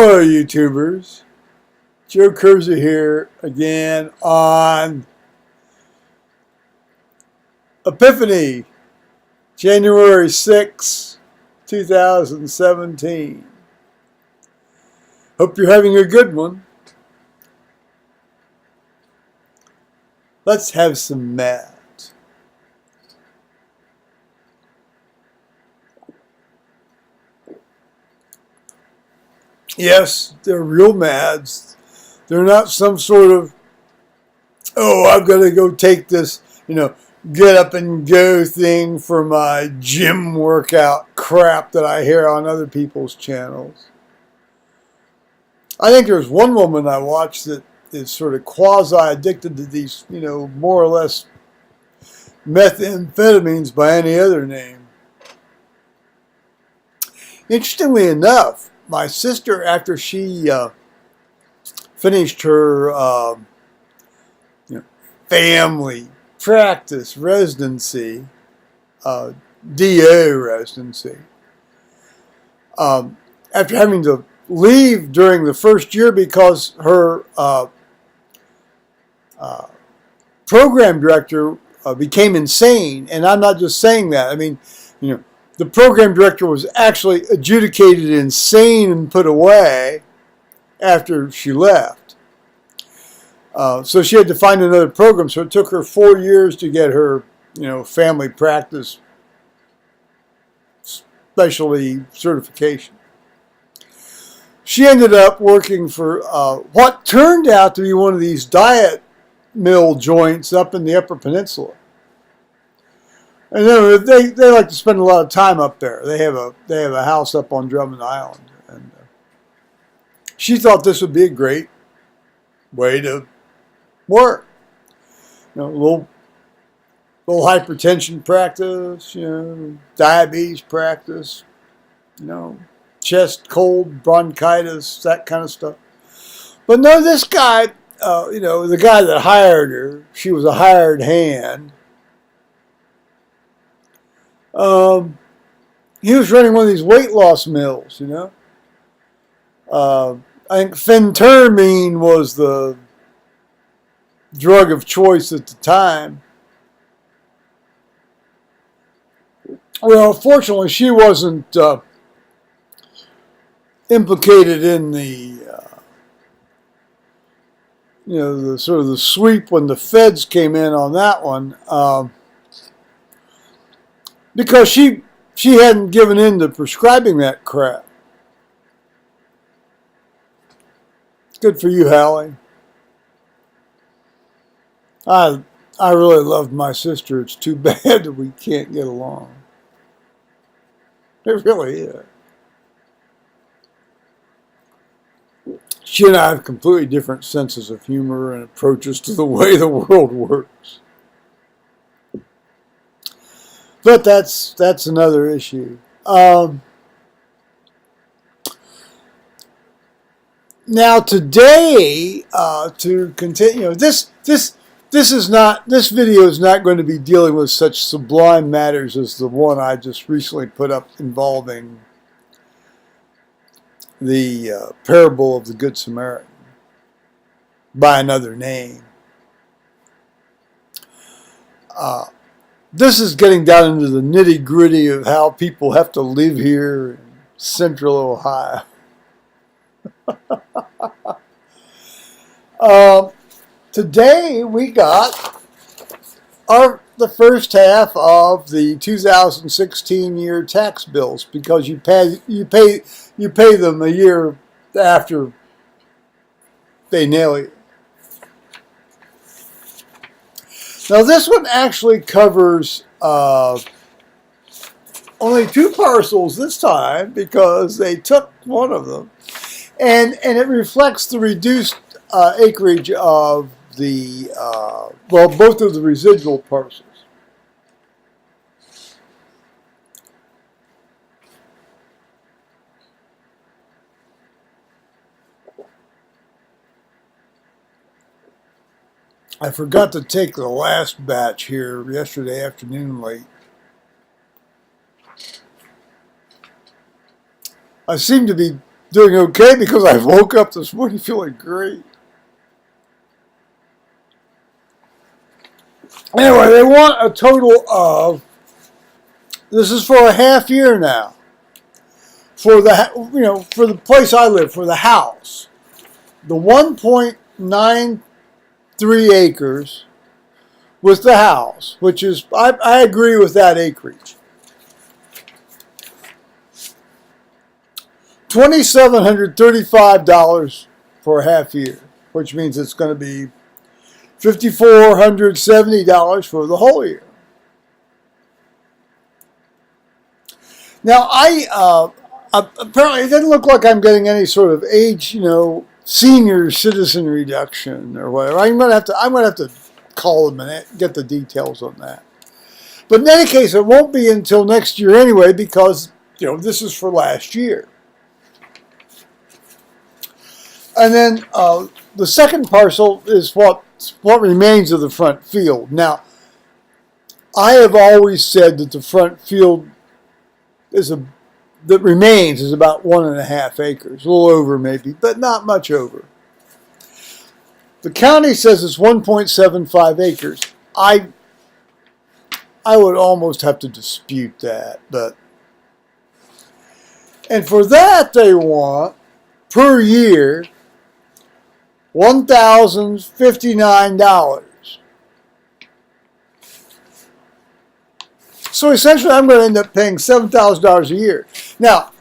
Hello, YouTubers. Joe Kersey here again on Epiphany, January 6, 2017. Hope you're having a good one. Let's have some math. Yes, they're real mads. They're not some sort of, oh, I've got to go take this, get up and go thing for my gym workout crap that I hear on other people's channels. I think there's one woman I watched that is sort of quasi-addicted to these, more or less methamphetamines by any other name. Interestingly enough, my sister, after she finished her family practice residency, DA residency, after having to leave during the first year because her program director became insane. And I'm not just saying that. I mean, the program director was actually adjudicated insane and put away after she left. So she had to find another program. So it took her 4 years to get her, family practice specialty certification. She ended up working for what turned out to be one of these diet mill joints up in the Upper Peninsula. And they like to spend a lot of time up there. They have a house up on Drummond Island, and she thought this would be a great way to work. Little hypertension practice, diabetes practice, chest cold, bronchitis, that kind of stuff. But no, this guy, the guy that hired her, she was a hired hand. He was running one of these weight loss mills, I think phentermine was the drug of choice at the time. Well, fortunately, she wasn't implicated in the, the sort of the sweep when the feds came in on that one. Because she hadn't given in to prescribing that crap. Good for you, Hallie. I really loved my sister. It's too bad that we can't get along. It really is. She and I have completely different senses of humor and approaches to the way the world works. But that's another issue. Now today, to continue, this video is not going to be dealing with such sublime matters as the one I just recently put up involving the parable of the Good Samaritan by another name. This is getting down into the nitty-gritty of how people have to live here in central Ohio. Today we got the first half of the 2016 year tax bills because you pay them a year after they nail you. Now this one actually covers only 2 parcels this time because they took one of them, and it reflects the reduced acreage of the both of the residual parcels. I forgot to take the last batch here yesterday afternoon late. I seem to be doing okay because I woke up this morning feeling great. Anyway, they want a total of, this is for a half year now, for the, for the place I live, for the house. The 1.93 acres with the house, which is, I agree with that acreage. $2,735 for a half year, which means it's going to be $5,470 for the whole year. Now, apparently it doesn't look like I'm getting any sort of age, senior citizen reduction or whatever. I'm gonna have to call them and get the details on that. But in any case, it won't be until next year anyway because this is for last year. And then the second parcel is what remains of the front field. Now, I have always said that the front field that remains is about 1.5 acres, a little over maybe, but not much over. The county says it's 1.75 acres. I would almost have to dispute that, and for that they want per year $1,059. So essentially, I'm going to end up paying $7,000 a year. Now,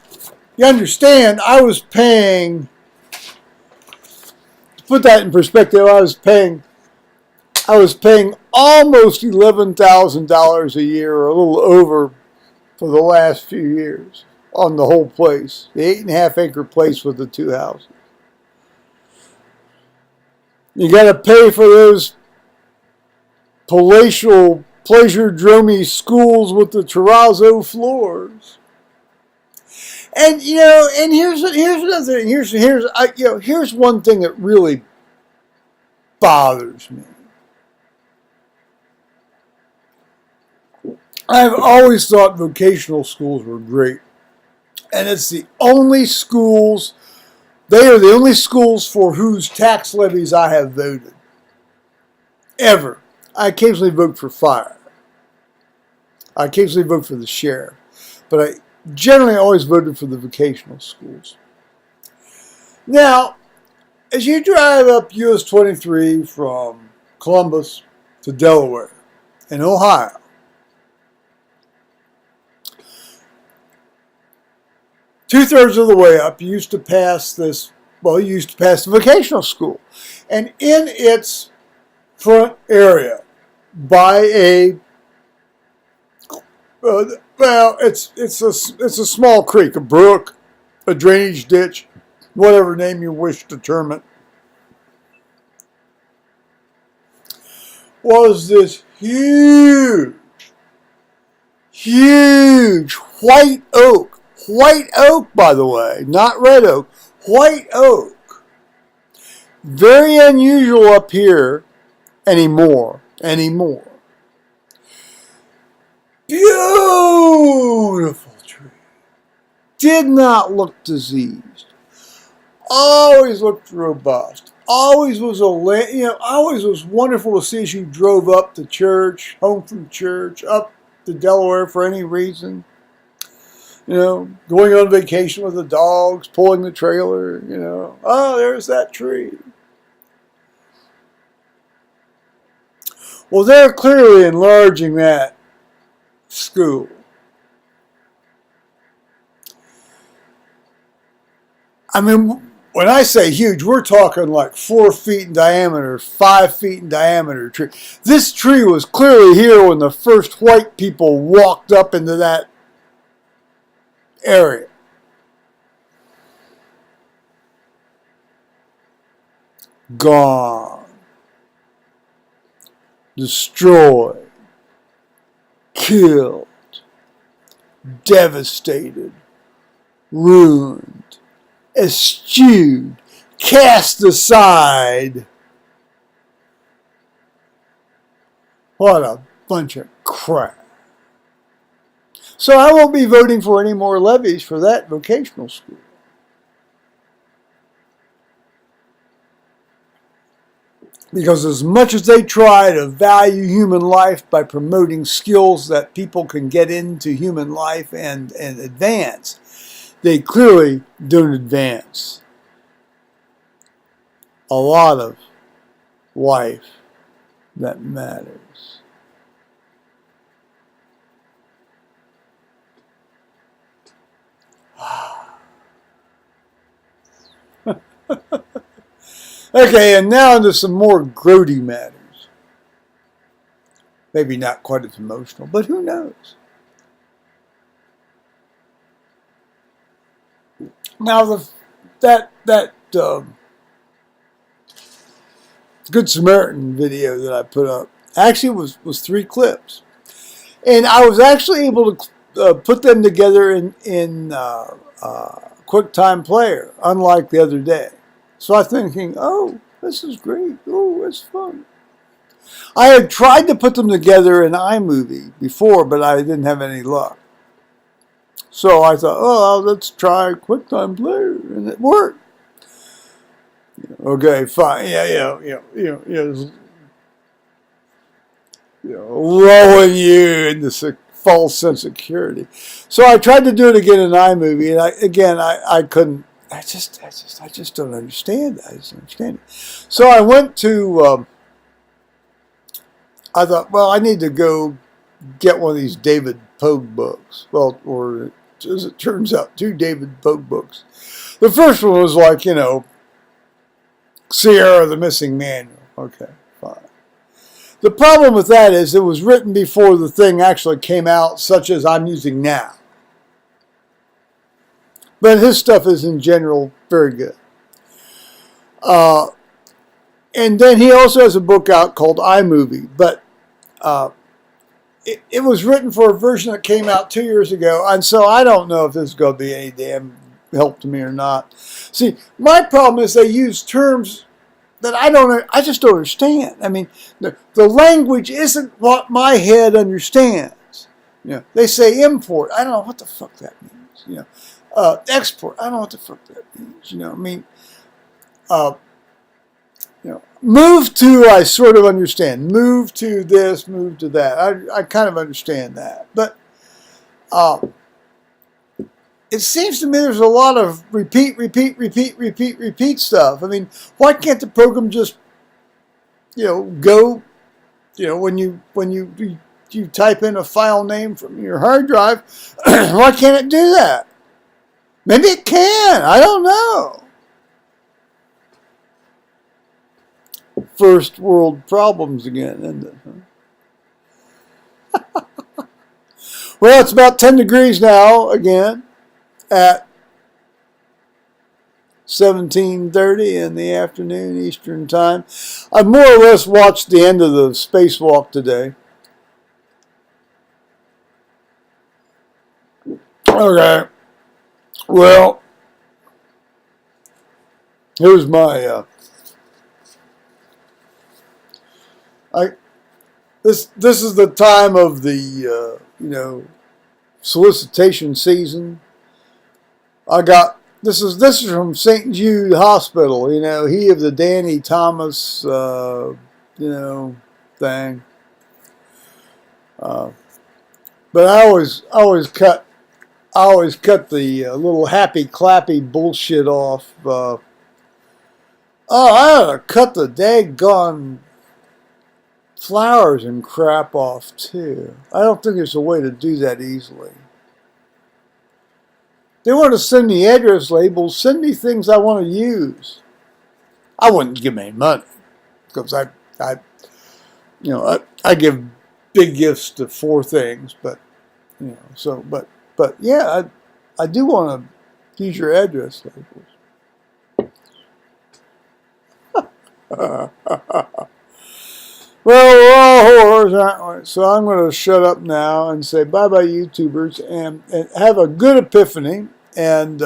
you understand, I was paying, to put that in perspective, I was paying almost $11,000 a year, or a little over, for the last few years on the whole place, the 8.5 acre place with the 2 houses. You got to pay for those palatial pleasure-dromy schools with the terrazzo floors. And and here's another thing. Here's one thing that really bothers me. I've always thought vocational schools were great. And it's the only schools, they are the only schools for whose tax levies I have voted. Ever. I occasionally vote for fire. I occasionally vote for the sheriff. But I generally always voted for the vocational schools. Now, as you drive up US 23 from Columbus to Delaware in Ohio, two-thirds of the way up, you used to pass the vocational school. And in its front area, by it's a small creek, a brook, a drainage ditch, whatever name you wish to term it, was this huge white oak. White oak, by the way, not red oak. White oak. Very unusual up here anymore. Beautiful tree. Did not look diseased. Always looked robust. Always was always was wonderful to see as you drove up to church, home from church, up to Delaware for any reason. Going on vacation with the dogs, pulling the trailer, oh, there's that tree. Well, they're clearly enlarging that school. I mean, when I say huge, we're talking like 4 feet in diameter, 5 feet in diameter tree. This tree was clearly here when the first white people walked up into that area. Gone. Destroyed. Killed. Devastated. Ruined. Eschewed. Cast aside. What a bunch of crap. So I won't be voting for any more levies for that vocational school. Because as much as they try to value human life by promoting skills that people can get into human life and advance, they clearly don't advance a lot of life that matters. Okay, and now into some more grody matters. Maybe not quite as emotional, but who knows? Now, that Good Samaritan video that I put up actually was 3 clips, and I was actually able to put them together in QuickTime Player, unlike the other day. So I was thinking, oh, this is great. Oh, it's fun. I had tried to put them together in iMovie before, but I didn't have any luck. So I thought, oh, let's try QuickTime Player, and it worked. Okay, fine. Lulling you into false sense of security. So I tried to do it again in iMovie, and I couldn't. I just don't understand that. I just don't understand it. So I went to. I thought, well, I need to go get one of these David Pogue books. Well, or as it turns out, 2 David Pogue books. The first one was like, Sierra the Missing Manual. Okay, fine. The problem with that is it was written before the thing actually came out, such as I'm using now. But his stuff is in general very good. And then he also has a book out called iMovie, but it was written for a version that came out 2 years ago, and so I don't know if this is going to be any damn help to me or not. See, my problem is they use terms that I just don't understand. I mean, the language isn't what my head understands. They say import. I don't know what the fuck that means. Export. I don't know what the fuck that means. Move to, I sort of understand. Move to this, move to that. I kind of understand that. But it seems to me there's a lot of repeat stuff. I mean, why can't the program just, go, when you type in a file name from your hard drive, why can't it do that? Maybe it can. I don't know. First world problems again, isn't it? Well, it's about 10 degrees now again at 17:30 in the afternoon Eastern time. I more or less watched the end of the spacewalk today. Okay. Well, here's my this is the time of the solicitation season. I got this is from St. Jude Hospital. He of the Danny Thomas thing. But I always cut the little happy clappy bullshit off. I ought to cut the daggone flowers and crap off too. I don't think there's a way to do that easily. They want to send me address labels, send me things I want to use. I wouldn't give them any money because I give big gifts to 4 things, but yeah, I do want to use your address labels. Well, we're all whores, aren't we? So I'm going to shut up now and say bye-bye, YouTubers, and have a good Epiphany. And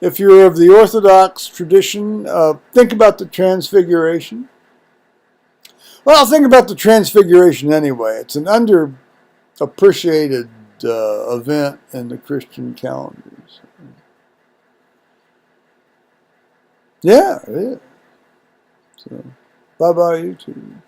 if you're of the Orthodox tradition, think about the Transfiguration. Well, think about the Transfiguration anyway. It's an underappreciated event in the Christian calendars. Yeah, it is. So. Bye-bye, YouTube.